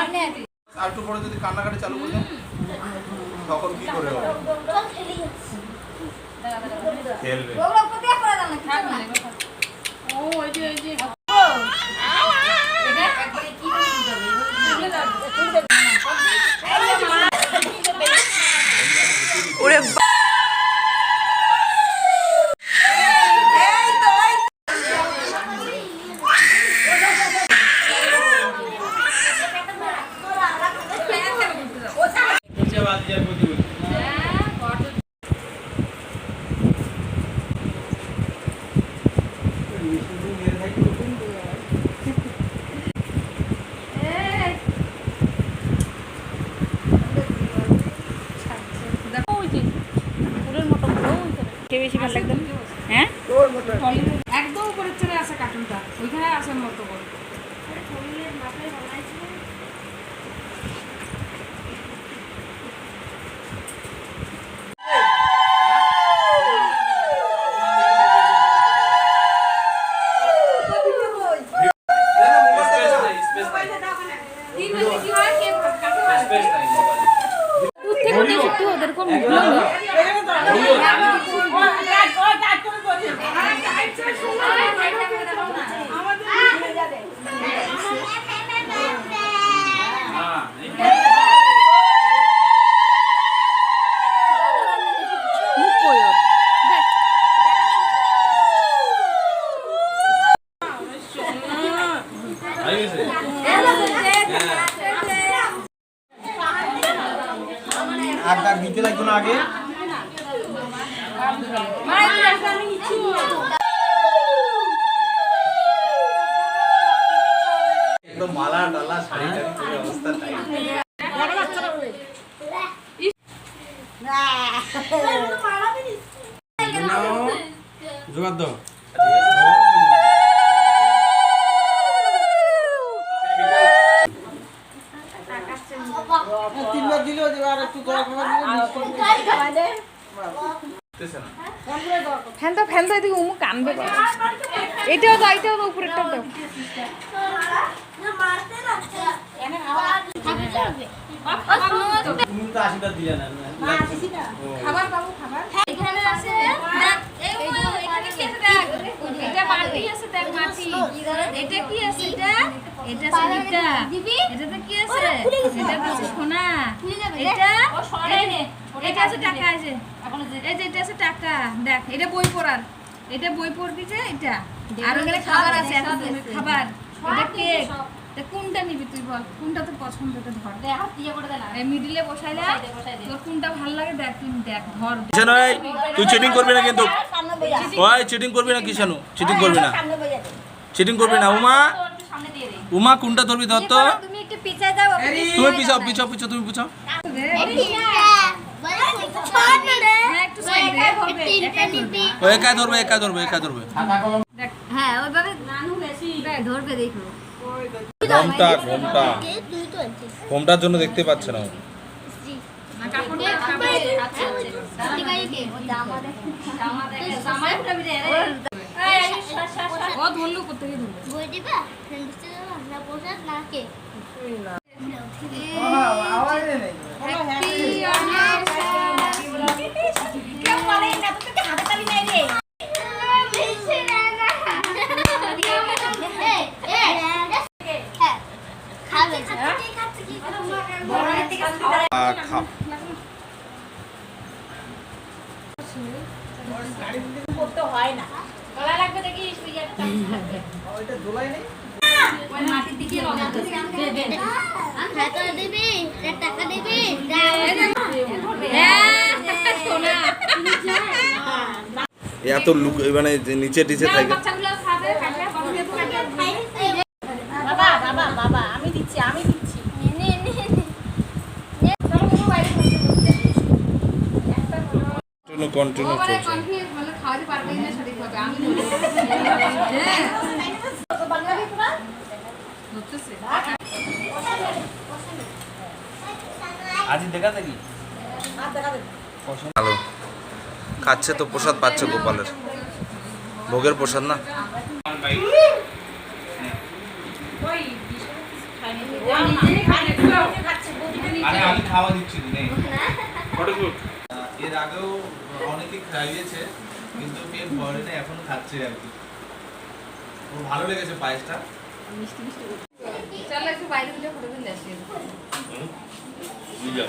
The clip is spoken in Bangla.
আর একটু পরে যদি কান্নাকাটি চালু করে দেন তখন কি করে হবে? খেলবে। ও ওই যে ওরে বেশি ভালো লাগবে হ্যাঁ একদম উপরের চলে আসে কার্টুনটা ওইখানে আসার মতো করে আর ডাক দিতে লাগতো না আগে একদম মালা ডালা শাড়ি টাড়ি পুরো অবস্থা তাই জোগাড় দাও তিনবার দিলেও আর একটু ফ্যান তো এদিকে উমু কানবে এটাও তো উপরেরটা দাও তুমি তো আশীর্বাদ দিলে না খাবার পাবো খাবার এখানে আছে এখানে কি আছে দেখ এটা মাটি আছে দেখ মাটি এটা কি আছে এটা এটা আছে এটাতে কি আছে এটা আছে সোনা এটা এটা আছে টাকা আছে এই যে এটা আছে টাকা দেখ এটা বই পড়ার এটা বই পড়বি যে এটা আর ওখানে খাবার আছে খাবার এটা কেক কোনটা নিবি তুই বল কোনটা তোর পছন্দ তো ধর দে হাত দিয়ে করে দে না এই মিডলে বসাইলা তোর কোনটা ভালো লাগে দেখ তুই দেখ ধর কিষানু তুই চিটিং করবি না কিন্তু ওই চিটিং করবি না কিষানু চিটিং করবি না চিটিং করবি না উমা কোনটা ধরবি ধর তো তুমি একটু পিছে যাও তুমি পিছাও তুমি পিছাও একটু সাইড দে ও একা ধরবে দেখ হ্যাঁ ওইভাবে নানু বেশি ধরবে দেখো ঘোমটার জন্য দেখতে পাচ্ছে না করতে হয় না গলা লাগবে দেখি ওইটা দোলাই নেই ওই মাটির দিকে টাকা দিবি টাকা দিবি এত লুক মানে নিচে টিচে থাকে বাবা বাবা বাবা আমি দিচ্ছি কন্টিনিউ চলছে খাওয়াতে পারবে না সঠিকভাবে আমি আজ দেখা দেখি ভালো খাচ্ছে তো প্রসাদ পাচ্ছে গোপালের ভোগের প্রসাদ না খাওয়া দিচ্ছি নেই এর আগেও অনেকে খাইয়েছে কিন্তু পেট ভরে না, এখন খাচ্ছে আর কি। ওর ভালো লেগেছে পায়েসটা। চলো একটু বাইরে দিলে ফটো তুলে আসি। নিয়ে যাও